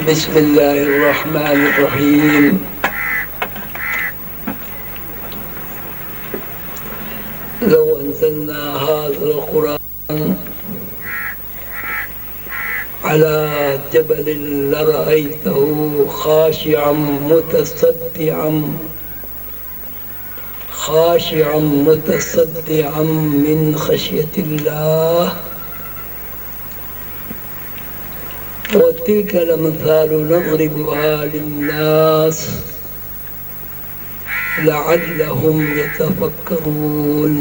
بسم الله الرحمن الرحيم. لو أنزلنا هذا القرآن على جبل لرأيته خاشعا متصدعا من خشية الله وتلك الأمثال نضربها للناس لعلهم يتفكرون.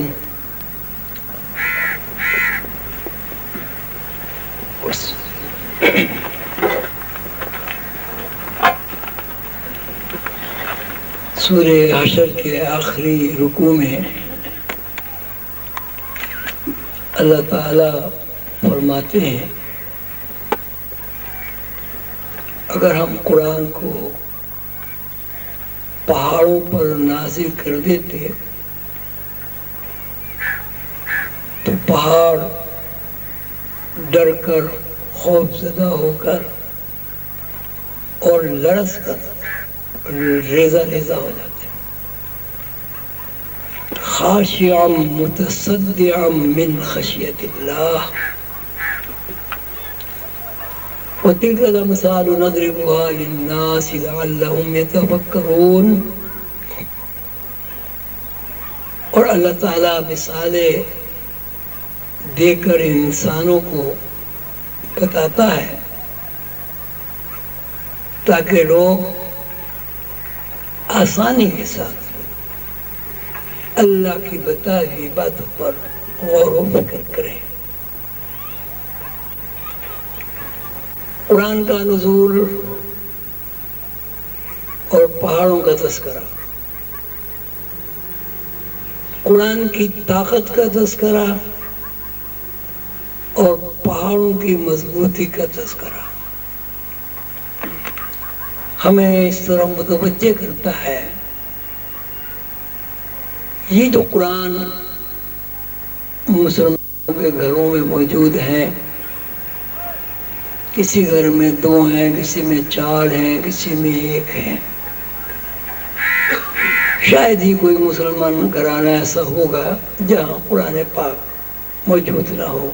سورہ حشر کے آخری رکوع میں اللہ تعالی فرماتے ہیں اگر ہم قرآن کو پہاڑوں پر نازل کر دیتے تو پہاڑ ڈر کر خوف زدہ ہو کر اور لرز کر ریزہ ریزہ ہو جاتے. خاشعا متصدعا من خشیت اللہ وتلك الأمثال نضربها للناس لعلهم يتفكرون. اور اللہ تعالیٰ مثالیں دے کر انسانوں کو بتاتا ہے تاکہ لوگ آسانی کے ساتھ اللہ کی بتائی ہوئی باتوں پر غور و فکر کریں. قرآن کا نزول اور پہاڑوں کا تذکرہ، قرآن کی طاقت کا تذکرہ اور پہاڑوں کی مضبوطی کا تذکرہ ہمیں اس طرح متوجہ کرتا ہے یہ جو قرآن مسلمانوں کے گھروں میں موجود ہیں، کسی گھر میں 2 ہیں، کسی میں 4 ہیں، کسی میں 1 ہیں، شاید ہی کوئی مسلمان گھرانہ ایسا ہوگا جہاں قرآن پاک موجود نہ ہو.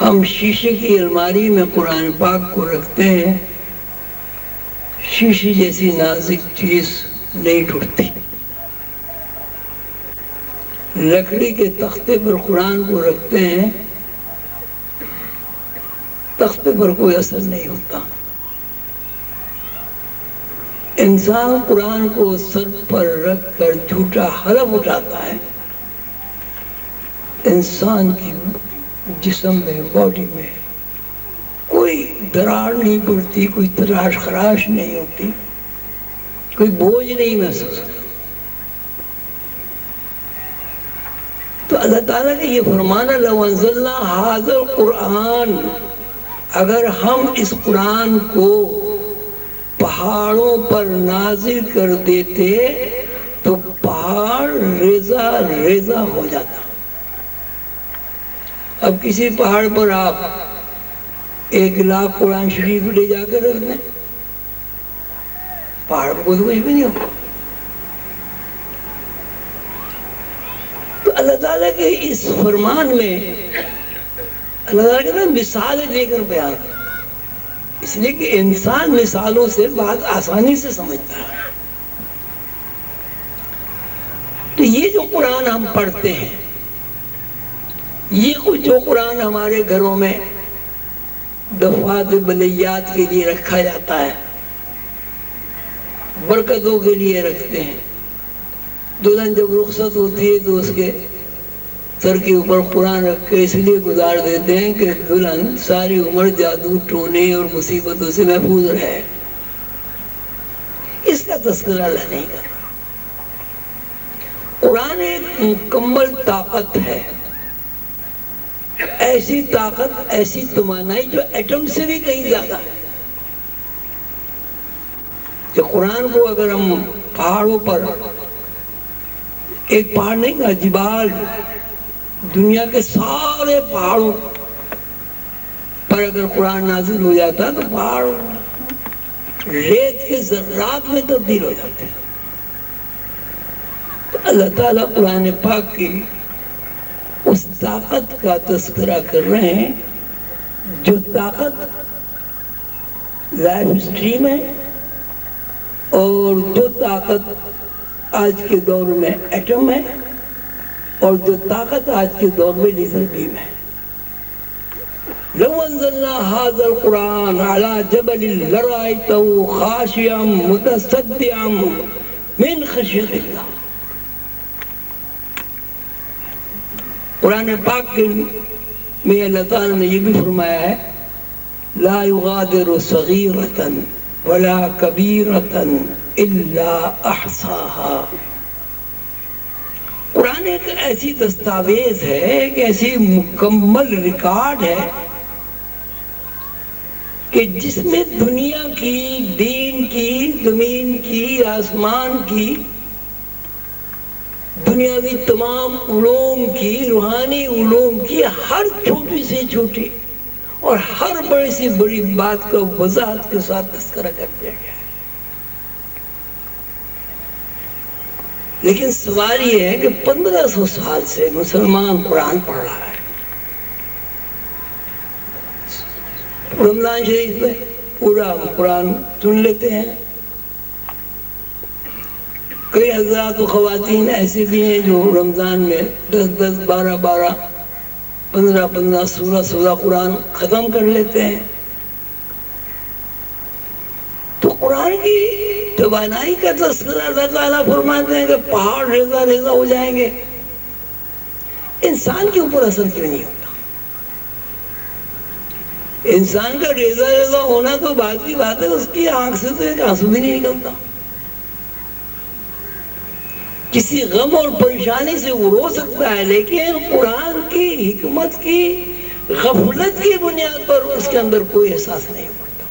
ہم شیشے کی الماری میں قرآن پاک کو رکھتے ہیں، شیشے جیسی نازک چیز نہیں ٹوٹتی. لکڑی کے تختے پر قرآن کو رکھتے ہیں، تختے پر کوئی اثر نہیں ہوتا. انسان قرآن کو سر پر رکھ کر جھوٹا حلف اٹھاتا ہے، انسان کی جسم میں، باڈی میں کوئی دراڑ نہیں پڑتی، کوئی تراش خراش نہیں ہوتی، کوئی بوجھ نہیں محسوس ہوتا. تو اللہ تعالیٰ نے یہ فرمانا لو انزلنا ھذا القرآن، اگر ہم اس قرآن کو پہاڑوں پر نازل کر دیتے تو پہاڑ ریزہ ریزہ ہو جاتا. اب کسی پہاڑ پر آپ 1 لاکھ قرآن شریف لے جا کر رکھ دیں، پہاڑ پر کوئی کچھ بھی نہیں ہوگا. تو اللہ تعالیٰ کے اس فرمان میں اللہ تعالیٰ کے نا مثالیں دے کر بیان کرتا، اس لیے کہ انسان مثالوں سے بات آسانی سے سمجھتا ہے. تو یہ جو قرآن ہم پڑھتے ہیں، یہ کچھ جو قرآن ہمارے گھروں میں دفعات بلیات کے لیے رکھا جاتا ہے، برکتوں کے لیے رکھتے ہیں. دلہن جب رخصت ہوتی ہے تو اس کے سر کے اوپر قرآن رکھ کے اس لیے گزار دیتے ہیں کہ دلہن ساری عمر جادو ٹونے اور مصیبتوں سے محفوظ رہے. اس کا تذکرہ اللہ نہیں کر رہا. قرآن ایک مکمل طاقت ہے، ایسی طاقت، ایسی توانائی جو ایٹم سے بھی کہیں زیادہ ہے. کہ قرآن کو اگر ہم پہاڑوں پر، ایک پہاڑ نہیں کہا، جبال دنیا کے سارے پہاڑوں پر اگر قرآن نازل ہو جاتا تو پہاڑ ریت کے ذرات میں تبدیل ہو جاتے ہیں. تو اللہ تعالیٰ قرآن پاک کی اس طاقت کا تذکرہ کر رہے ہیں جو طاقت لائف اسٹریم ہے اور جو طاقت آج کے دور میں ایٹم ہے اور جو طاقت آج کے دور میں لیزر بیم ہے. لو انزلنا هذا القرآن على جبل لرأيته خاشعا متصدعا من خشية الله. قرآن پاک میں اللہ تعالیٰ نے یہ بھی فرمایا ہے لا يغادر صغيرة ولا كبيرة إلا أحصاها. قرآن ایک ایسی دستاویز ہے، ایک ایسی مکمل ریکارڈ ہے کہ جس میں دنیا کی، دین کی، زمین کی، آسمان کی، دنیاوی تمام علوم کی، روحانی علوم کی ہر چھوٹی سے چھوٹی اور ہر بڑی سے بڑی بات کا وضاحت کے ساتھ تذکرہ کر دیا گیا ہے. لیکن سوال یہ ہے کہ 1500 سال سے مسلمان قرآن پڑھ رہا ہے. رمضان شریف میں پورا قرآن سن لیتے ہیں. کئی حضرات و خواتین ایسے بھی ہیں جو رمضان میں 10 12 15 16 قرآن ختم کر لیتے ہیں. تو قرآن کی توانائی کا تذکرہ اللہ تعالیٰ فرماتے ہیں کہ پہاڑ ریزہ ریزہ ہو جائیں گے. انسان کے اوپر اثر کیوں نہیں ہوتا؟ انسان کا ریزہ ریزہ ہونا تو بات کی بات ہے، اس کی آنکھ سے تو ایک آنسو بھی نہیں نکلتا. کسی غم اور پریشانی سے وہ رو سکتا ہے، لیکن قرآن کی حکمت کی غفلت کی بنیاد پر اس کے اندر کوئی احساس نہیں ہوتا.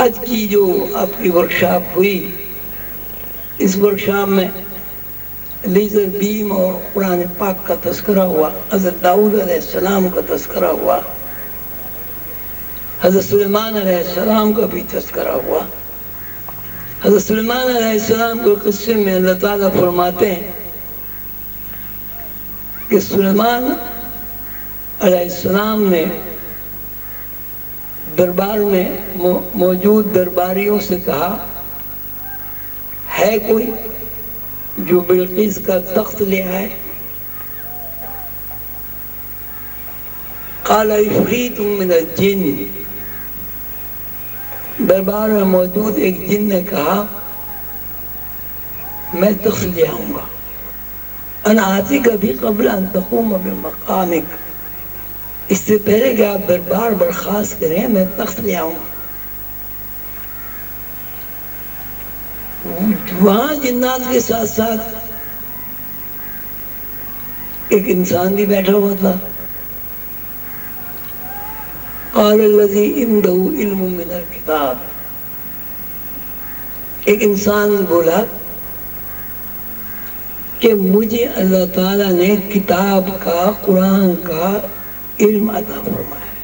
آج کی جو آپ کی ورکشاپ ہوئی، اس ورکشاپ میں لیزر بیم اور قرآن پاک کا تذکرہ ہوا، حضرت داؤد علیہ السلام کا تذکرہ ہوا، حضرت سلیمان علیہ السلام کا بھی تذکرہ ہوا. حضرت سلیمان علیہ السلام کے قصے میں اللہ تعالیٰ فرماتے ہیں کہ سلیمان علیہ السلام نے دربار میں موجود درباریوں سے کہا ہے کوئی جو بلقیس کا تخت لے آئے؟ قال عفریت من الجن. دربار میں موجود ایک جن نے کہا میں تخت لے آؤں گا. انا آتیک بھی قبل ان تقوم بمقامک، اس سے پہلے کہ آپ دربار برخاست کریں میں تخت لے آؤں گا. وہاں جنات کے ساتھ ساتھ ایک انسان بھی بیٹھا ہوا تھا. قال الذی عنده علم من الکتاب. ایک انسان بولا کہ مجھے اللہ تعالیٰ نے کتاب کا، قرآن کا علم عطا فرمایا ہے،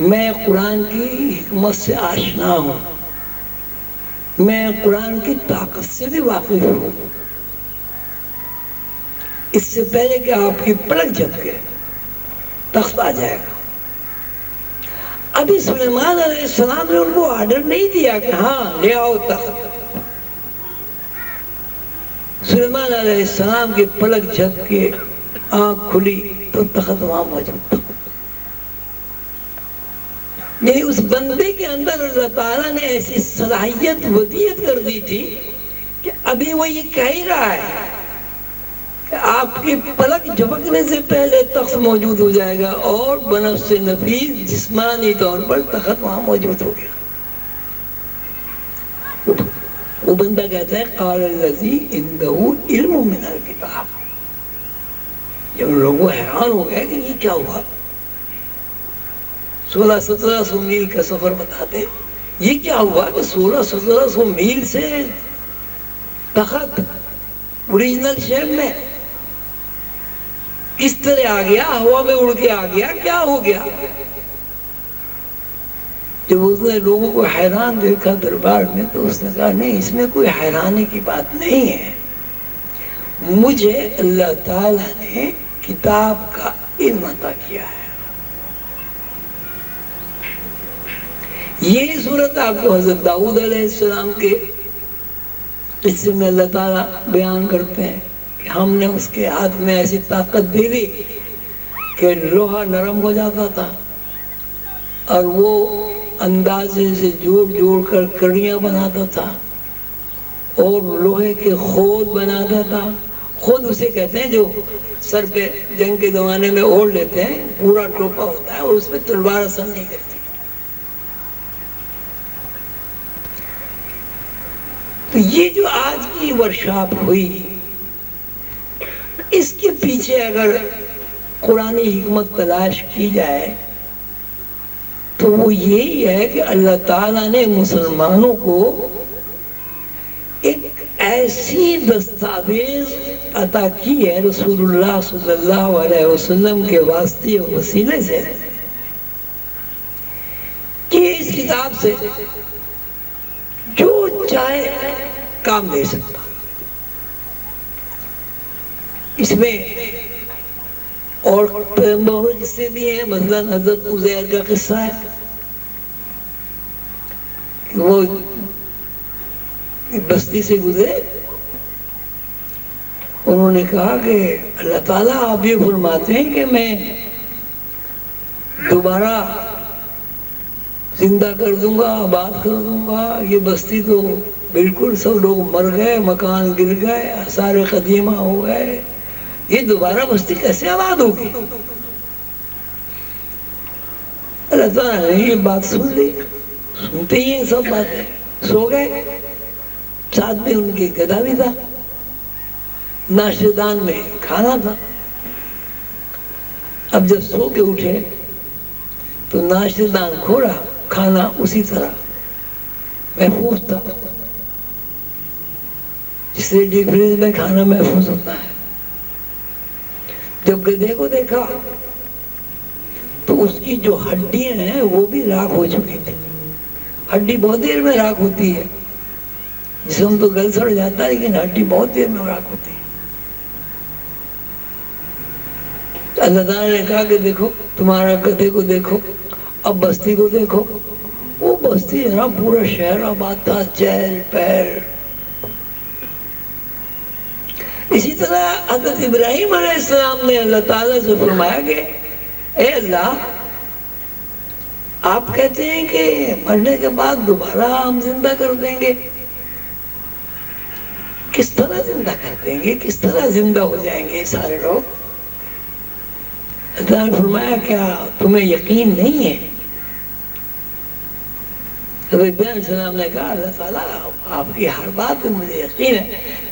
میں قرآن کی حکمت سے آشنا ہوں، میں قرآن کی طاقت سے بھی واقف ہوں. اس سے پہلے کہ آپ کی پلک جھپکے تخت آ جائے گا. ابھی سلیمان علیہ السلام نے ان کو آرڈر نہیں دیا کہ ہاں لے آؤ تخت. سلیمان علیہ السلام کی پلک جھپ کے آنکھ کھلی تو تخت وہاں موجود تھا. یعنی اس بندے کے اندر اللہ تعالیٰ نے ایسی صلاحیت ودیت کر دی تھی کہ ابھی وہ یہ کہہ ہی رہا ہے کہ آپ کی پلک جھپکنے سے پہلے تخت موجود ہو جائے گا، اور بنفس نفیس جسمانی طور پر تخت وہاں موجود ہو گیا. وہ بندہ کہتا ہے قال الذی عنده علم من الکتاب. جب لوگوں حیران ہو گئے کہ یہ کیا ہوا، 1600-1700 میل کا سفر بتاتے، یہ کیا ہوا کہ 1600-1700 میل سے تخت اوریجنل شیپ میں کس طرح آ گیا؟ ہوا میں اڑ کے آ گیا؟ کیا ہو گیا؟ جب اس نے لوگوں کو حیران دیکھا دربار میں تو اس نے کہا نہیں، اس میں کوئی حیرانی کی بات نہیں ہے، مجھے اللہ تعالیٰ نے کتاب کا علم عطا کیا ہے۔ یہی صورت آپ کو حضرت داؤد علیہ السلام کے قصے میں اللہ تعالیٰ بیان کرتے ہیں کہ ہم نے اس کے ہاتھ میں ایسی طاقت دے دی کہ لوہا نرم ہو جاتا تھا اور وہ اندازے سے جوڑ جوڑ کر کڑیاں بناتا تھا اور لوہے کے خود بناتا تھا۔ خود اسے کہتے ہیں جو سر پہ جنگ کے زمانے میں اوڑھ لیتے ہیں، پورا ٹوپا ہوتا ہے اور اس پہ تلوار اثر نہیں کرتی۔ تو یہ جو آج کی ورکشاپ ہوئی، اس کے پیچھے اگر قرآنی حکمت تلاش کی جائے تو وہ یہی ہے کہ اللہ تعالیٰ نے مسلمانوں کو ایک ایسی دستاویز عطا کی ہے رسول اللہ صلی اللہ علیہ وسلم کے واسطے اور وسیلے سے کہ اس کتاب سے جو چاہے کام دے سکتا۔ اس میں اور بہت قصے بھی ہیں، مثلا حضرت عزیر کا قصہ ہے کہ وہ بستی سے گزرے، انہوں نے کہا کہ اللہ تعالیٰ آپ یہ فرماتے ہیں کہ میں دوبارہ زندہ کر دوں گا، آباد کر دوں گا، یہ بستی تو بالکل سب لوگ مر گئے، مکان گر گئے، آثار قدیمہ ہو گئے، یہ دوبارہ بستی کیسے آباد ہوگی؟ اللہ تعالیٰ نے یہ بات سن لی، سنتے ہی سب باتیں سو گئے، ساتھ میں ان کے گدھا بھی تھا، ناشتےدان میں کھانا تھا۔ اب جب سو کے اٹھے تو ناشتےدان کھولا، کھانا اسی طرح محفوظ تھا، جس سے ڈیپ فریز میں کھانا محفوظ ہوتا ہے۔ جب گدھے کو دیکھا تو اس کی جو ہڈیاں ہیں وہ بھی راکھ ہو چکی تھی۔ ہڈی بہت دیر میں راکھ ہوتی ہے، جسم تو گل سڑ جاتا ہے لیکن ہڈی بہت دیر میں راکھ ہوتی ہے۔ اللہ تعالیٰ نے کہا کہ دیکھو تمہارا گدھے کو دیکھو، اب بستی کو دیکھو۔ وہ بستی ہے نا، پورا شہر آباد تھا، چہل پہل۔ اسی طرح حضرت ابراہیم علیہ السلام نے اللہ تعالیٰ سے فرمایا کہ اے اللہ، آپ کہتے ہیں کہ مرنے کے بعد دوبارہ ہم زندہ کر دیں گے، کس طرح زندہ کر دیں گے؟ کس طرح زندہ ہو جائیں گے سارے لوگ؟ اللہ نے فرمایا کیا تمہیں یقین نہیں ہے؟ حضرت ابراہیم علیہ السلام نے کہا اللہ تعالیٰ آپ کی ہر بات میں مجھے یقین ہے،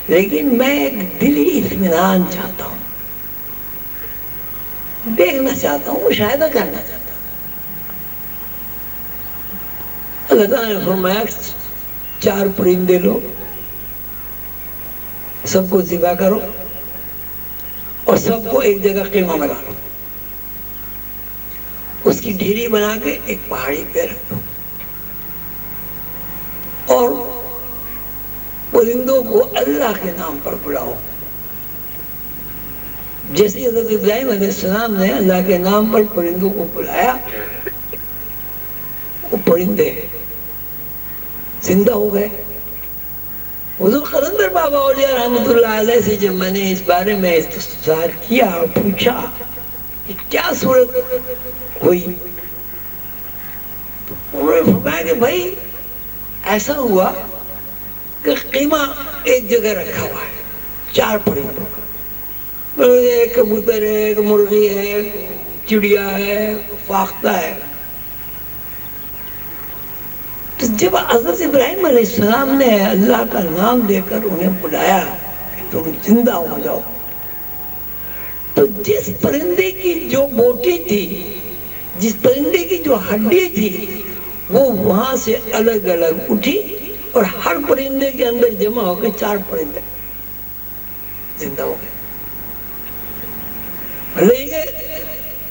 لیکن میں ایک دلی اطمینان چاہتا ہوں، دیکھنا چاہتا ہوں، مشاہدہ کرنا چاہتا ہوں۔ اللہ تعالیٰ نے فرمایا 4 پرندے لو، سب کو ذبح کرو اور سب کو ایک جگہ خیمہ میں ڈالو، اس کی ڈھیری بنا کے ایک پہاڑی پہ رکھ دو اور پرندوں کو اللہ کے نام پر بلاؤ۔ جیسے حضرت ابراہیم علیہ السلام نے اللہ کے نام پر پرندوں کو بلایا، وہ پرندے زندہ ہو گئے۔ حضور قلندر بابا اولیاء رحمۃ اللہ علیہ سے جب میں نے اس بارے میں استفسار کیا اور پوچھا کہ کیا صورت ہوئی، تو انہوں نے فرمایا کہ بھائی ایسا ہوا کہ قیمہ ایک جگہ رکھا ہوا ہے 4 پرندوں کا، ایک کبوتر ہے، ایک مرغی ہے، چڑیا ہے، فاختہ ہے۔ تو جب حضرت ابراہیم علیہ السلام نے اللہ کا نام لے کر انہیں بلایا کہ تم زندہ ہو جاؤ، تو جس پرندے کی جو بوٹی تھی، جس پرندے کی جو ہڈی تھی، وہ وہاں سے الگ الگ اٹھی اور ہر پرندے کے اندر جمع ہو کے 4 پرندے زندہ ہو گئے.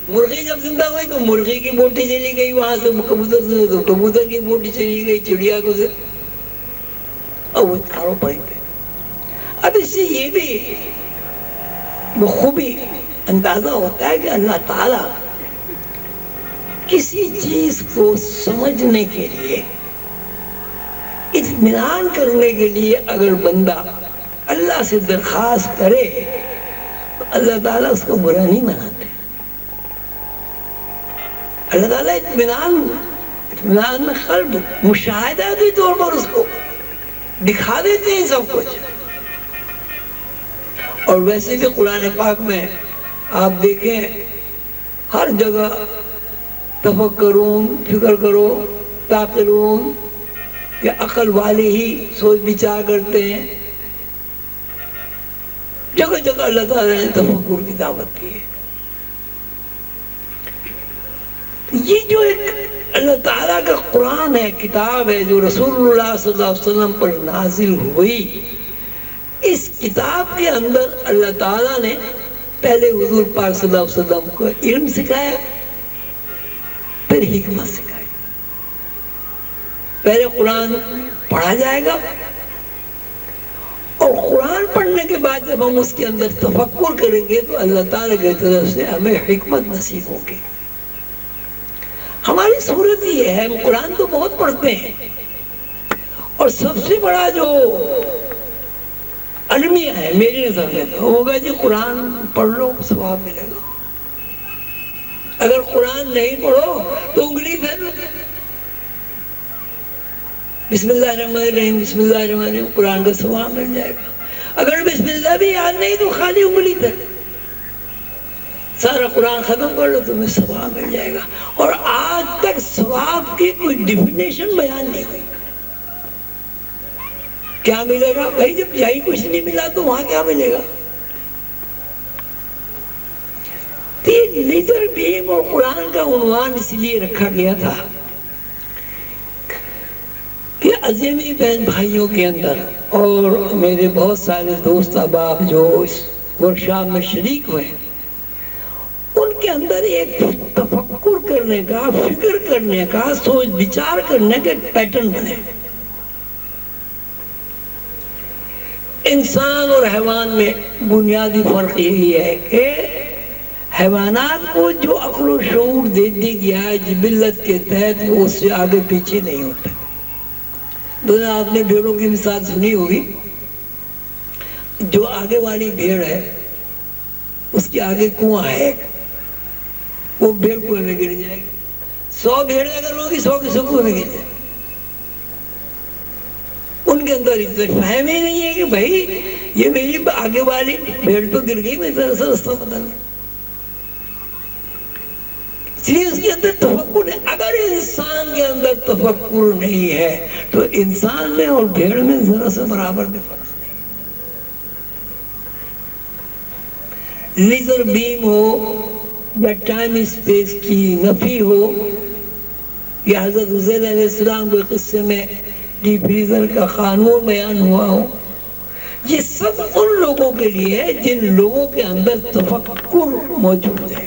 مرغی جب زندہ ہوئی تو مرغی کی بوٹی چلی گئی، وہاں سے کبوتر سے تو کبوتر کی بوٹی چلی گئی، چڑیا کو سے، اور وہ 4 پرندے. اب اس سے یہ بھی بخوبی اندازہ ہوتا ہے کہ اللہ تعالی کسی چیز کو سمجھنے کے لیے، اطمینان کرنے کے لیے اگر بندہ اللہ سے درخواست کرے تو اللہ تعالیٰ اس کو برا نہیں مناتے. اللہ تعالیٰ اطمینان قلب، مشاہداتی طور پر اس کو دکھا دیتے ہیں سب کچھ. اور ویسے بھی قرآن پاک میں آپ دیکھیں ہر جگہ تفکرون، فکر کرو، تعقلون، کہ عقل والے ہی سوچ بچار کرتے ہیں. جگہ جگہ اللہ تعالیٰ نے تفکر کی دعوت کی ہے. یہ جو ایک اللہ تعالیٰ کا قرآن ہے، کتاب ہے، جو رسول اللہ صلی اللہ علیہ وسلم پر نازل ہوئی، اس کتاب کے اندر اللہ تعالیٰ نے پہلے حضور پاک صلی اللہ علیہ وسلم کو علم سکھایا، پھر حکمت سکھائی. پہلے قرآن پڑھا جائے گا، اور قرآن پڑھنے کے بعد جب ہم اس کے اندر تفکر کریں گے تو اللہ تعالیٰ کی طرف سے ہمیں حکمت نصیب ہوگی. ہماری صورت یہ ہے، ہم قرآن تو بہت پڑھتے ہیں، اور سب سے بڑا جو المیہ ہے میری نظر میں تو ہوگا جی قرآن پڑھ لو ثواب ملے گا. اگر قرآن نہیں پڑھو تو انگلی پھیر لو، بسم اللہ الرحمن الرحیم، بسم اللہ الرحمن الرحیم، قرآن کا ثواب مل جائے گا. اگر بسم اللہ بھی یاد نہیں تو خالی انگلی پھیر سارا قرآن ختم کر لو، تمہیں ثواب مل جائے گا. اور آج تک ثواب کی کوئی ڈیفینیشن بیان نہیں ہوئی. کیا ملے گا بھائی؟ جب یہی کچھ نہیں ملا تو وہاں کیا ملے گا؟ لیزر بیم اور قرآن کا عنوان اس لیے رکھا گیا تھا کہ عظیمی بہن بھائیوں کے اندر اور میرے بہت سارے دوست احباب جو اس ورکشاپ میں شریک ہوئے ہیں، ان کے اندر ایک تفکر کرنے کا، فکر کرنے کا، سوچ بچار کرنے کا ایک پیٹرن بنے. انسان اور حیوان میں بنیادی فرق یہی ہے کہ حیوانات کو جو عقل و شعور دے دی گیا ہے جبلت کے تحت، وہ اس سے آگے پیچھے نہیں ہوتے. آپ نے بھیڑوں کی مثال سنی ہوگی. جو آگے والی بھیڑ ہے اس کے آگے کنواں ہے، وہ بھیڑ کنویں میں گر جائے گی. 100 بھیڑیں اگر ہوگی 100 کے 100 کنویں میں گر جائے گی. ان کے اندر فہم ہی نہیں ہے کہ بھائی یہ میری آگے والی بھیڑ تو گر گئی، میں ذرا سا رستہ بدل لوں. اس لیے اس کے اندر تفکر ہے. اگر انسان کے اندر تفکر نہیں ہے تو انسان میں اور بھیڑ میں ذرا سا برابر میں فرق نہیں. لیزر بیم ہو یا ٹائم اسپیس کی نفی ہو یا حضرت عزیر علیہ السلام کے قصے میں ڈی فریزر کا قانون بیان ہوا ہو، یہ سب ان لوگوں کے لیے ہے جن لوگوں کے اندر تفکر موجود ہے،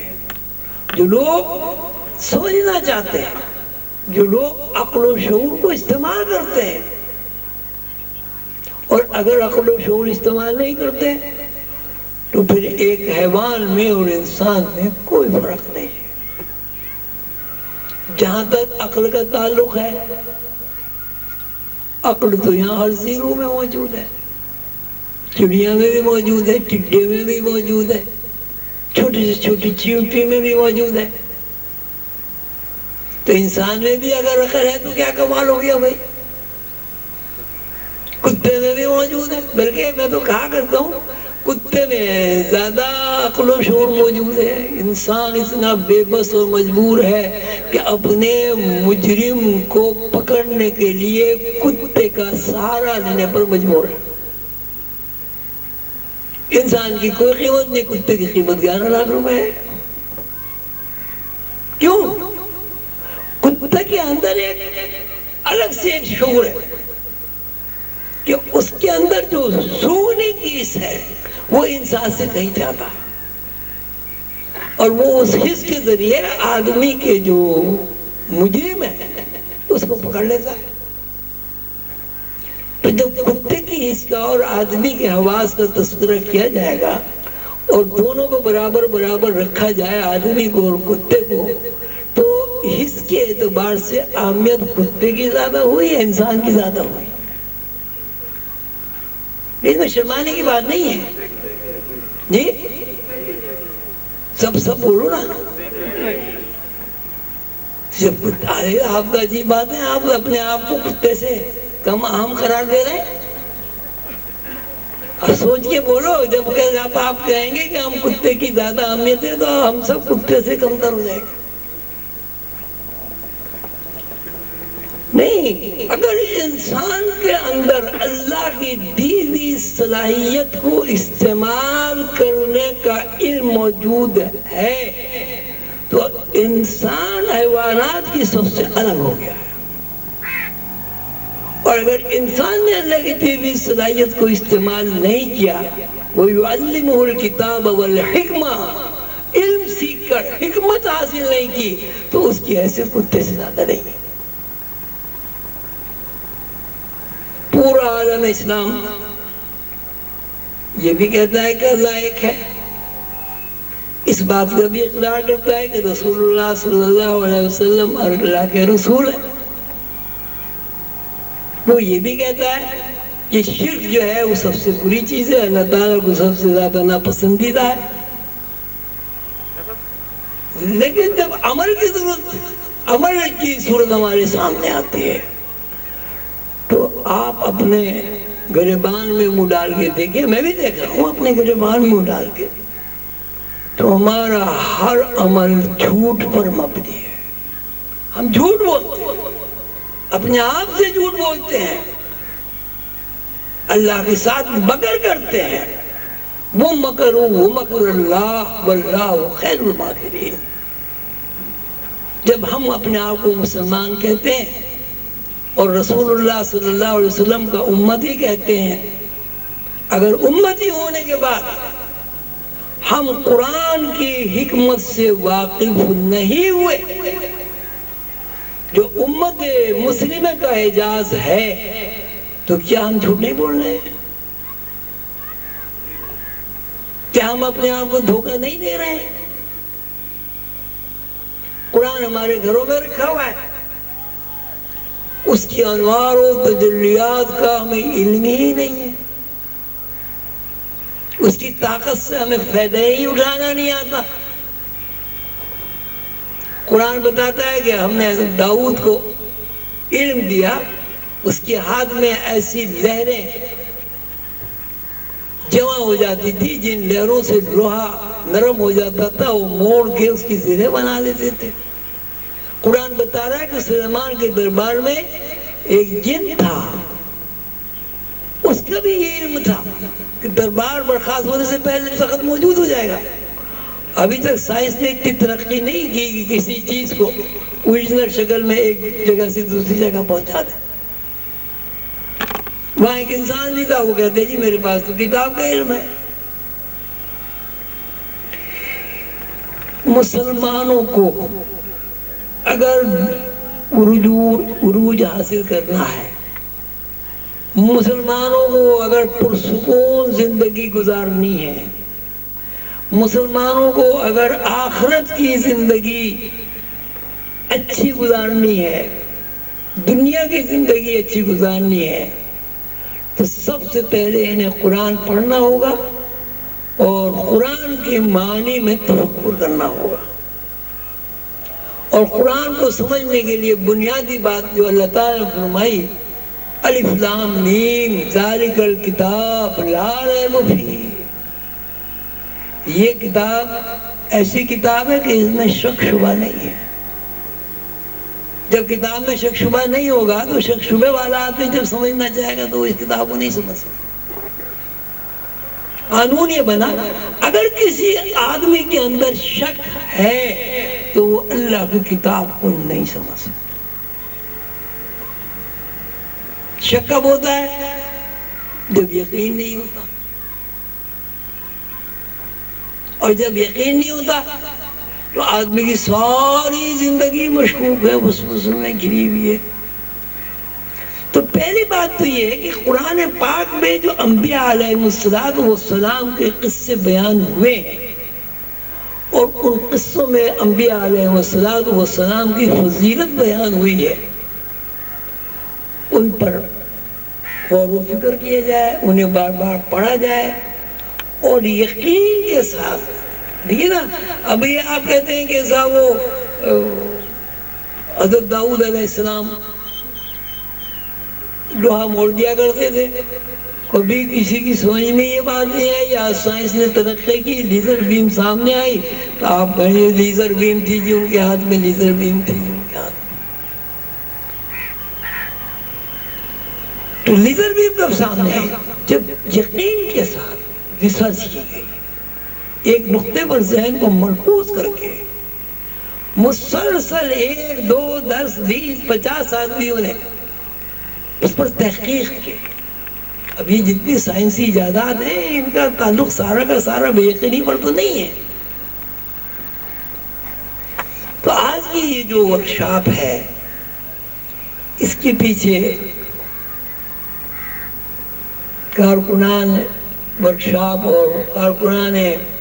جو لوگ سمجھنا چاہتے ہیں، جو لوگ عقل و شعور کو استعمال کرتے ہیں. اور اگر عقل و شعور استعمال نہیں کرتے تو پھر ایک حیوان میں اور انسان میں کوئی فرق نہیں ہے. جہاں تک عقل کا تعلق ہے، عقل تو یہاں ہر زیرو میں موجود ہے. چڑیا میں بھی موجود ہے، ٹڈے میں بھی موجود ہے، چھوٹی سے چھوٹی چیونٹی میں بھی موجود ہے. تو انسان میں بھی اگر عقل ہے تو کیا کمال ہو گیا بھائی. کتے میں بھی موجود ہے، بلکہ میں تو کہا کرتا ہوں کتے میں زیادہ عقل و شعور موجود ہے. انسان اتنا بے بس اور مجبور ہے کہ اپنے مجرم کو پکڑنے کے لیے کتے کا سہارا لینے پر مجبور ہے. انسان کی کوئی قیمت نہیں، کتے کی قیمت 11 لاکھ روپے ہے. کیوں؟ کتے کے اندر ایک الگ سے ایک شعور ہے. کہ اس کے اندر جو سونی کیس ہے وہ انسان سے کہیں جاتا ہے، اور وہ اس حص کے ذریعے آدمی کے جو مجرم ہے اس کو پکڑ لیتا ہے۔ تو جب کتے کی حص کا اور آدمی کے حواس کا تذکرہ کیا جائے گا اور دونوں کو برابر برابر رکھا جائے، آدمی کو اور کتے کو، تو حص کے اعتبار سے اہمیت کتے کی زیادہ ہوئی یا انسان کی زیادہ ہوئی؟ اس میں شرمانے کی بات نہیں ہے جی، سب بولو نا۔ آپ کا عجیب بات ہے، آپ اپنے آپ کو کتے سے کم اہم قرار دے رہے ہیں۔ اب سوچ کے بولو، جب آپ کہیں گے کہ ہم کتے کی زیادہ اہمیت ہے تو ہم سب کتے سے کم تر ہو جائیں گے۔ نہیں، اگر انسان کے اندر اللہ کی دی ہوئی صلاحیت کو استعمال کرنے کا علم موجود ہے تو انسان حیوانات کی سب سے الگ ہو گیا ہے، اور اگر انسان نے اللہ کی دی ہوئی صلاحیت کو استعمال نہیں کیا، وَيُعَلِّمُهُ الْكِتَابَ وَالْحِكْمَةَ، علم سیکھ کر حکمت حاصل نہیں کی تو اس کی حیثیت کتے سے زیادہ نہیں ہے۔ پورا عالم اسلام یہ بھی کہتا ہے کہ اللہ ایک ہے، اس بات کا بھی اقرار کرتا ہے کہ رسول اللہ صلی اللہ علیہ وسلم اللہ کے رسول ہیں۔ وہ یہ بھی کہتا ہے کہ شرک جو ہے وہ سب سے بری چیز ہے، اللہ تعالیٰ کو سب سے زیادہ ناپسندیدہ ہے۔ لیکن جب عمل کی ضرورت، عمل کی صورت ہمارے سامنے آتی ہے تو آپ اپنے گریبان میں منہ ڈال کے دیکھیں، میں بھی دیکھ رہا ہوں اپنے گریبان میں منہ ڈال کے، تو ہمارا ہر عمل جھوٹ پر مبنی ہے۔ ہم جھوٹ بولتے ہیں، اپنے آپ سے جھوٹ بولتے ہیں، اللہ کے ساتھ مکر کرتے ہیں۔ وہ مکر اللہ واللہ خیر الماکرین۔ جب ہم اپنے آپ کو مسلمان کہتے ہیں اور رسول اللہ صلی اللہ علیہ وسلم کا امتی کہتے ہیں، اگر امتی ہونے کے بعد ہم قرآن کی حکمت سے واقف نہیں ہوئے، جو امت مسلمہ کا اعزاز ہے، تو کیا ہم جھوٹ نہیں بول رہے ہیں؟ کیا ہم اپنے آپ کو دھوکہ نہیں دے رہے ہیں؟ قرآن ہمارے گھروں میں رکھا ہوا ہے، اس کی انوار و تجلیات کا ہمیں علم ہی نہیں ہے، اس کی طاقت سے ہمیں فائدہ ہی اٹھانا نہیں آتا۔ قرآن بتاتا ہے کہ ہم نے حضرت داؤد کو علم دیا، اس کے ہاتھ میں ایسی لہریں جمع ہو جاتی تھی جن لہروں سے لوہا نرم ہو جاتا تھا، وہ موڑ کے اس کی زرہیں بنا لیتے تھے۔ قرآن بتا رہا ہے کہ سلیمان کے دربار میں ایک جن تھا، اس کا بھی یہ علم تھا کہ دربار برخاست ہونے سے پہلے تخت موجود ہو جائے گا۔ ابھی تک سائنس نے اتنی ترقی نہیں کی کہ کسی چیز کو اوریجنل شکل میں ایک جگہ سے دوسری جگہ پہنچا دے۔ وہاں ایک انسان بھی تھا، وہ کہتے جی میرے پاس تو کتاب کا علم ہے۔ مسلمانوں کو اگر عروج حاصل کرنا ہے، مسلمانوں کو اگر پرسکون زندگی گزارنی ہے، مسلمانوں کو اگر آخرت کی زندگی اچھی گزارنی ہے، دنیا کی زندگی اچھی گزارنی ہے، تو سب سے پہلے انہیں قرآن پڑھنا ہوگا اور قرآن کے معنی میں تفکر کرنا ہوگا۔ اور قرآن کو سمجھنے کے لیے بنیادی بات جو اللہ تعالیٰ نے فرمائی، الف لام میم ذالک الکتاب لا ریب فیہ، یہ کتاب ایسی کتاب ہے کہ اس میں شک شبہ نہیں ہے۔ جب کتاب میں شک شبہ نہیں ہوگا تو شک شبہ والا آدمی جب سمجھنا چاہے گا تو وہ اس کتاب کو نہیں سمجھ سکتا۔ قانون یہ بنا، اگر کسی آدمی کے اندر شک ہے تو وہ اللہ کی کتاب کو نہیں سمجھ سکتا۔ شک کب ہوتا ہے؟ جب یقین نہیں ہوتا، اور جب یقین نہیں ہوتا تو آدمی کی ساری زندگی مشکوک ہے، وسوس میں گھری ہوئی ہے۔ تو پہلی بات تو یہ ہے کہ قرآن پاک میں جو انبیاء علیہ السلام کے قصے بیان ہوئے ہیں، اور ان قصوں میں انبیاء علیہ السلام کی فضیلت بیان ہوئی ہے، ان پر غور و فکر کیا جائے، انہیں بار بار پڑھا جائے، اور یقین کے ساتھ۔ دیکھیے نا، ابھی آپ کہتے ہیں کہ صاحب وہ حضرت داؤد علیہ السلام لوہا موڑ دیا کرتے تھے، کبھی کسی کی سمجھ میں یہ بات نہیں ہے، یا سائنس نے ترقی کی، لیزر بیم سامنے آئی تو آپ کہیں لیزر بیم تھی جی ان کے ہاتھ میں، لیزر بیم تھی جی ان کے ہاتھ میں۔ تو لیزر بیم کب سامنے آئی؟ جب یقین کے ساتھ ریسرچ کی گئی، ایک نقطے پر ذہن کو مرکوز کر کے مسلسل 1 2 10 20 50 آدمیوں نے اس پر تحقیق کی۔ اب یہ جتنی سائنسی ایجادات ہیں ان کا تعلق سارا کا سارا بے یقینی پر تو نہیں ہے۔ تو آج کی یہ جو ورکشاپ ہے، اس کے پیچھے کارکنان ورکشاپ اور کارکنان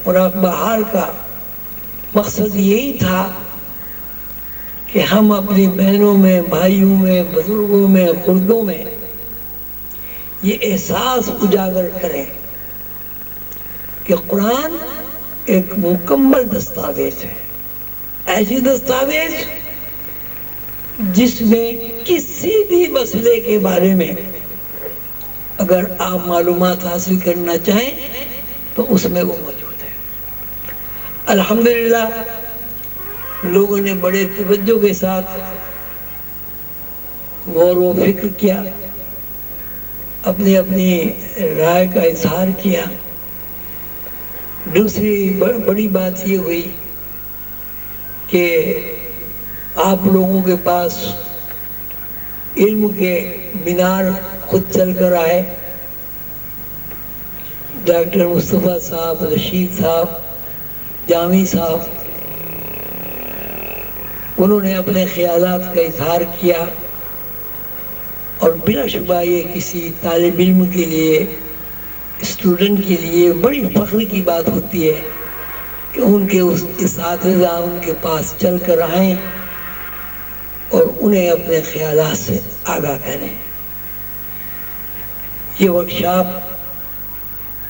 مراقبہ حال کا مقصد یہی تھا کہ ہم اپنی بہنوں میں، بھائیوں میں، بزرگوں میں، خردوں میں یہ احساس اجاگر کریں کہ قرآن ایک مکمل دستاویز ہے، ایسی دستاویز جس میں کسی بھی مسئلے کے بارے میں اگر آپ معلومات حاصل کرنا چاہیں تو اس میں وہ موجود ہے۔ الحمدللہ لوگوں نے بڑے توجہ کے ساتھ غور و فکر کیا، اپنی اپنی رائے کا اظہار کیا۔ دوسری بڑی بات یہ ہوئی کہ آپ لوگوں کے پاس علم کے مینار خود چل کر آئے۔ ڈاکٹر مصطفیٰ صاحب، رشید صاحب، جامی صاحب، انہوں نے اپنے خیالات کا اظہار کیا، اور بلا شبہ یہ کسی طالب علم کے لیے، اسٹوڈنٹ کے لیے بڑی فخر کی بات ہوتی ہے کہ ان کے اساتذہ ان کے پاس چل کر آئیں اور انہیں اپنے خیالات سے آگاہ کریں۔ یہ ورکشاپ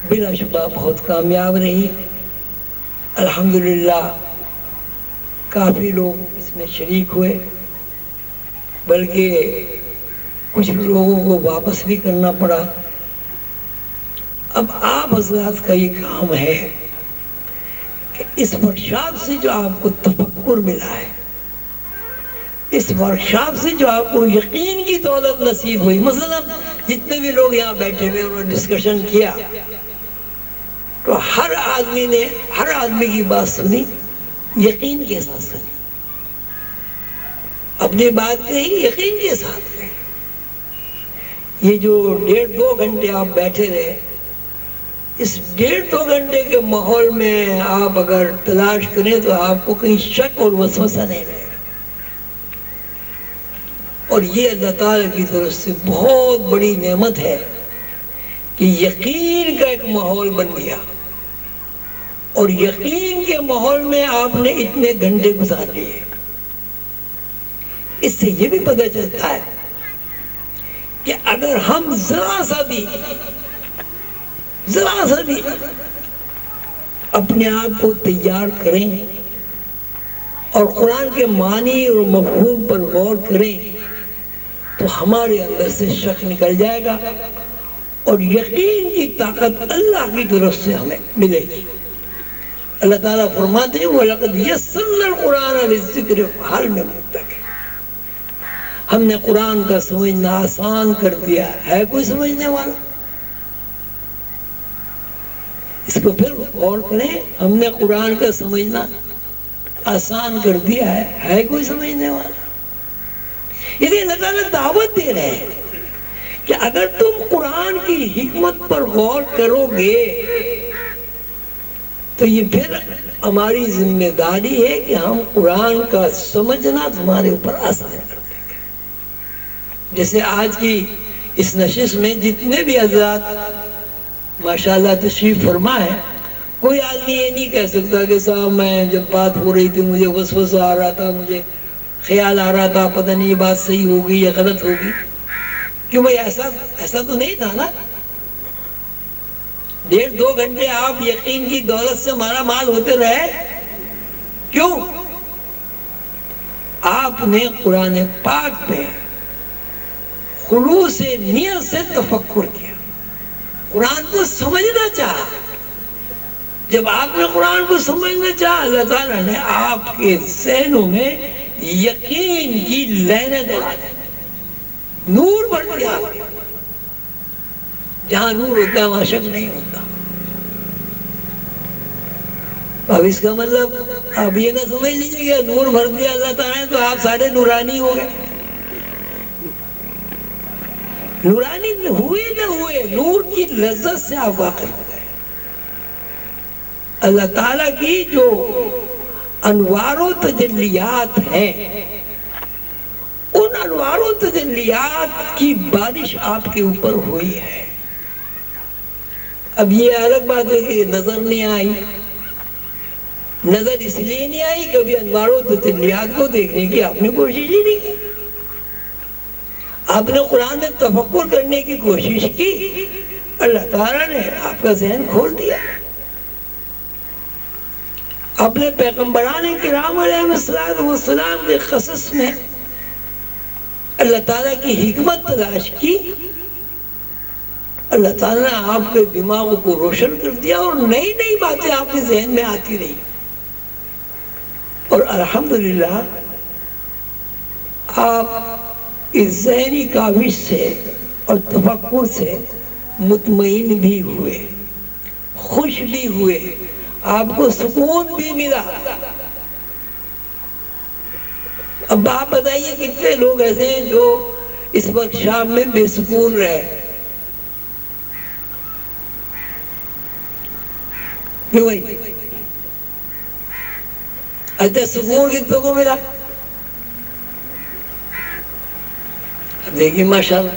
بلا شبہ بہت کامیاب رہی۔ الحمدللہ کافی لوگ اس میں شریک ہوئے، بلکہ کچھ لوگوں کو واپس بھی کرنا پڑا۔ اب آپ حضرات کا یہ کام ہے کہ اس ورکشاپ سے جو آپ کو تفکر ملا ہے، اس ورکشاپ سے جو آپ کو یقین کی دولت نصیب ہوئی، مثلا جتنے بھی لوگ یہاں بیٹھے ہوئے انہوں نے ڈسکشن کیا، تو ہر آدمی کی بات سنی، یقین کے ساتھ سنی، اپنی بات کہی یقین کے ساتھ کہی۔ یہ جو 1.5-2 گھنٹے آپ بیٹھے رہے، اس 1.5-2 گھنٹے کے ماحول میں آپ اگر تلاش کریں تو آپ کو کہیں شک اور وسوسہ نہیں رہے گا، اور یہ اللہ تعالیٰ کی طرف سے بہت بڑی نعمت ہے کہ یقین کا ایک ماحول بن گیا، اور یقین کے ماحول میں آپ نے اتنے گھنٹے گزار لیے۔ اس سے یہ بھی پتہ چلتا ہے کہ اگر ہم ذرا سا بھی اپنے آپ کو تیار کریں اور قرآن کے معنی اور مفہوم پر غور کریں تو ہمارے اندر سے شک نکل جائے گا، اور یقین کی طاقت اللہ کی طرف سے ہمیں ملے گی۔ اللہ تعالیٰ فرماتے ہیں وَلَقَدْ يَسَّرْنَا الْقُرْآنَ لِلذِّكْرِ فَهَلْ مِن مُدَّكِرٍ، ہم نے قرآن کا سمجھنا آسان کر دیا، ہے کوئی سمجھنے والا؟ اس کو پھر غور کریں، ہم نے قرآن کا سمجھنا آسان کر دیا ہے کوئی سمجھنے والا؟ یعنی اللہ تعالیٰ دعوت دے رہے ہیں کہ اگر تم قرآن کی حکمت پر غور کرو گے تو یہ پھر ہماری ذمہ داری ہے کہ ہم قرآن کا سمجھنا تمہارے اوپر آسان کر دیں گے. جیسے آج کی اس نشست میں جتنے بھی حضرات ماشاءاللہ تشریف فرما ہے، کوئی آدمی یہ نہیں کہہ سکتا کہ صاحب میں جب بات ہو رہی تھی مجھے وسوسہ آ رہا تھا، مجھے خیال آ رہا تھا پتہ نہیں یہ بات صحیح ہوگی یا غلط ہوگی. کیوں بھائی ایسا تو نہیں تھا نا. 1.5-2 گھنٹے آپ یقین کی دولت سے مارا مال ہوتے رہے. کیوں؟ آپ نے قرآن پاک میں خلوص نیت سے تفکر کیا، قرآن کو سمجھنا چاہا. جب آپ نے قرآن کو سمجھنا چاہا، اللہ تعالیٰ نے آپ کے ذہنوں میں یقین کی لہریں دوڑا دی، نور بڑھ گیا. جہاں نور ہوتا ہے وہاں شک نہیں ہوتا. اب اس کا مطلب آپ یہ نہ سمجھ لیجیے کہ نور بھر دیا اللہ تعالیٰ نے تو آپ سارے نورانی ہو گئے. نورانی ہوئے نہ ہوئے، نور کی لذت سے آپ واقف ہو گئے. اللہ تعالیٰ کی جو انوار و تجلیات ہیں، ان انوار و تجلیات کی بارش آپ کے اوپر ہوئی ہے. اب یہ الگ بات ہے کہ نظر نہیں آئی. نظر اس لیے نہیں آئی کہ ابھی انوار و تجلیات کو دیکھنے کی آپ نے کوشش ہی نہیں کی. آپ نے قرآن میں تفکر کرنے کی کوشش کی، اللہ تعالیٰ نے آپ کا ذہن کھول دیا. اپنے پیغمبران کرام علیہ السلام کے قصص میں اللہ تعالیٰ کی حکمت تلاش کی. اللہ تعالیٰ نے آپ کے دماغ کو روشن کر دیا اور نئی نئی باتیں آپ کے ذہن میں آتی رہی. اور الحمدللہ آپ اس ذہنی کاوش سے اور تفکر سے مطمئن بھی ہوئے، خوش بھی ہوئے، آپ کو سکون بھی ملا. اب آپ بتائیے کتنے لوگ ایسے ہیں جو اس وقت شام میں بے سکون رہے. کیوں بھائی؟ اچھا سکون کتنے کو ملا؟ اب دیکھیے ماشاءاللہ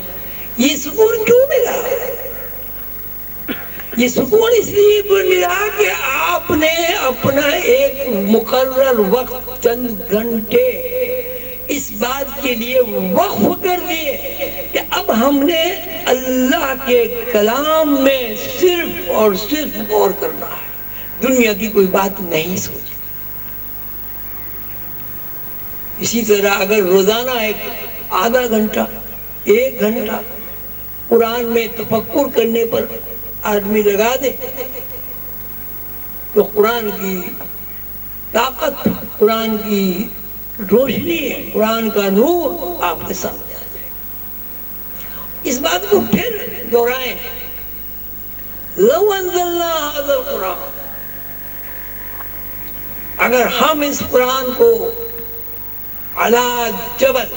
یہ سکون کیوں ملا؟ یہ سکون اس لیے ملا کہ آپ نے اپنا ایک مقرر وقت چند گھنٹے اس بات کے لیے وقف کر دیے کہ اب ہم نے اللہ کے کلام میں صرف اور صرف غور کرنا ہے، دنیا کی کوئی بات نہیں سوچی. اسی طرح اگر روزانہ ایک آدھا گھنٹہ 1 گھنٹہ قرآن میں تفکر کرنے پر آدمی لگا دے تو قرآن کی طاقت، قرآن کی روشنی ہے، قرآن کا نور آپ کے سامنے آ جائے گا. اس بات کو پھر دہرائیں، لو انزلنا ھذا القرآن، اگر ہم اس قرآن کو علی جبل،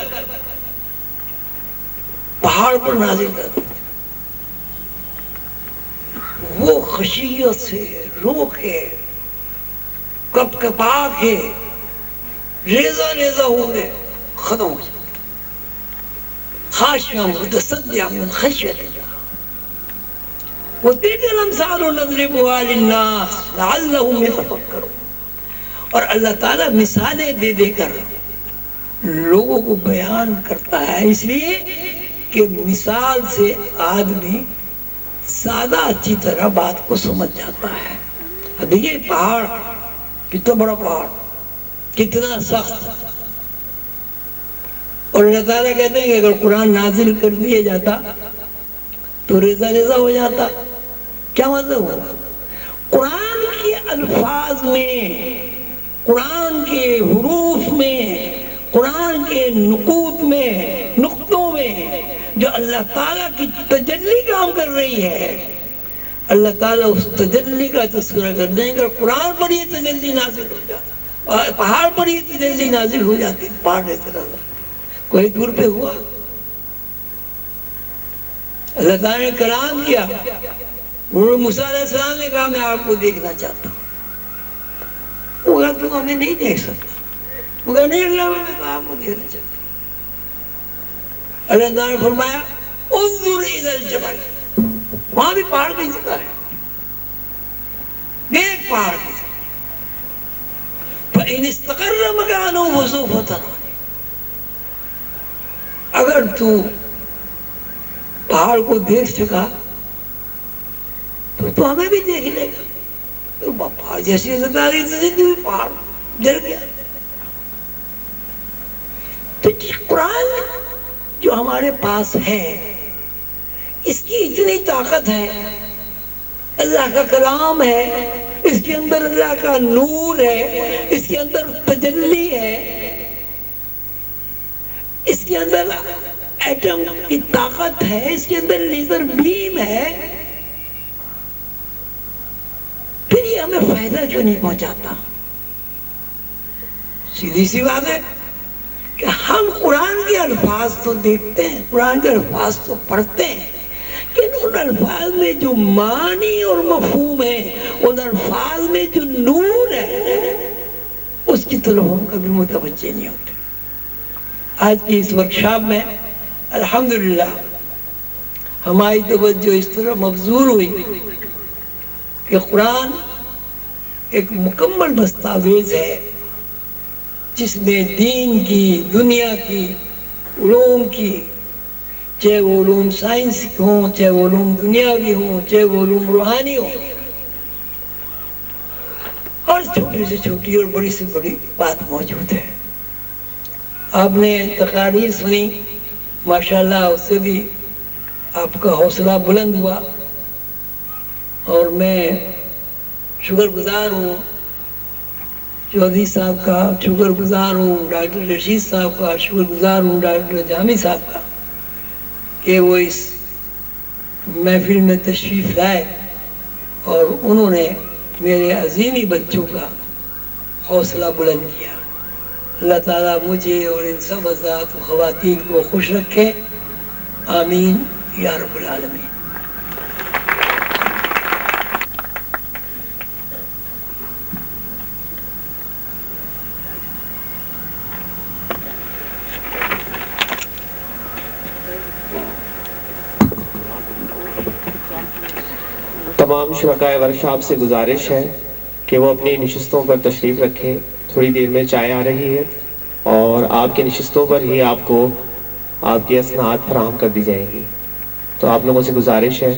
پہاڑ پر نازل کر دیں، وہ خشیت سے رو کے کپ کپا کے ریزہ ریزہ ہوئے ختم ہو جائے. خاشعا متصدعا من خشیت اللہ. وتلک الامثال نضربها للناس لعلهم يتفکرون. اور اللہ تعالیٰ مثالیں دے دے کر لوگوں کو بیان کرتا ہے، اس لیے کہ مثال سے آدمی سادہ اچھی طرح بات کو سمجھ جاتا ہے. اب دیکھیے پہاڑ، کتنا بڑا پہاڑ، کتنا سخت. اور اللہ تعالیٰ کہتے ہیں کہ اگر قرآن نازل کر دیا جاتا تو ریزہ ریزہ ہو جاتا. کیا مطلب ہوا؟ قرآن کے الفاظ میں، قرآن کے حروف میں، قرآن کے نقوط میں، نقطوں میں جو اللہ تعالیٰ کی تجلی کام کر رہی ہے، اللہ تعالیٰ اس تجلی کا تذکرہ کر دیں گے. قرآن پر یہ تجلی نازل ہو جاتا، پہاڑ پر یہ تجلی نازل ہو جاتی. پہاڑ ایسے کوئی دور پہ ہوا، اللہ تعالیٰ نے کلام کیا، موسیٰ علیہ السلام نے کہا میں آپ کو دیکھنا چاہتا ہوں، وہ کہا تو ہمیں نہیں دیکھ سکتا، وہ کہا نہیں اللہ میں تو آپ کو دیکھنا چاہتا ہوں۔ اللہ تعالیٰ نے فرمایا انظر الی الجبل، وہاں بھی پہاڑ کی جگہ ہے، دیکھ پہاڑ کی جگہ، فَإِنِ اسْتَقَرَّ مَكَانُهُ فَسَوْفَ تَرَانِي، اگر تو پہاڑ کو دیکھ سکا تو ہمیں بھی دیکھ لے گا۔ تو پہاڑ جیسی پہاڑ ڈر گیا۔ تو قرآن جو ہمارے پاس ہے اس کی اتنی طاقت ہے، اللہ کا کلام ہے، اس کے اندر اللہ کا نور ہے، اس کے اندر تجلی ہے، اس کے اندر ایٹم کی طاقت ہے، اس کے اندر لیزر بیم ہے، پھر یہ ہمیں فائدہ کیوں نہیں پہنچاتا؟ سیدھی سی بات ہے کہ ہم قرآن کے الفاظ تو دیکھتے ہیں، قرآن کے الفاظ تو پڑھتے ہیں، لیکن ان الفاظ میں جو معنی اور مفہوم ہے، ان الفاظ میں جو نور ہے، اس کی طرف ہم کبھی متوجہ نہیں ہوتے۔ آج کی اس ورکشاپ میں الحمدللہ ہماری توجہ اس طرح مبذول ہوئی کہ قرآن ایک مکمل دستاویز ہے جس میں دین کی، دنیا کی، علوم کی، چاہے وہ علوم سائنس ہوں، چاہے وہ علوم دنیاوی ہوں، چاہے وہ علوم روحانی ہوں، اور چھوٹی سے چھوٹی اور بڑی سے بڑی بات موجود ہے۔ آپ نے تقاریر سنی، ماشاءاللہ اس سے بھی آپ کا حوصلہ بلند ہوا، اور میں شکر گزار ہوں چودھری صاحب کا، شکر گزار ہوں ڈاکٹر رشید صاحب کا، شکر گزار ہوں ڈاکٹر جامی صاحب کا کہ وہ اس محفل میں تشریف لائے اور انہوں نے میرے عظیمی بچوں کا حوصلہ بلند کیا۔ اللہ تعالیٰ مجھے اور ان سب حضرات و خواتین کو خوش رکھے، آمین یا رب العالمین۔ تمام شرکائے ورکشاپ سے گزارش ہے کہ وہ اپنی نشستوں پر تشریف رکھیں، تھوڑی دیر میں چائے آ رہی ہے اور آپ کی نشستوں پر ہی آپ کو آپ کی اسناد فراہم کر دی جائیں گی، تو آپ لوگوں سے گزارش ہے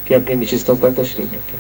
کہ اپنی نشستوں پر تشریف رکھیں۔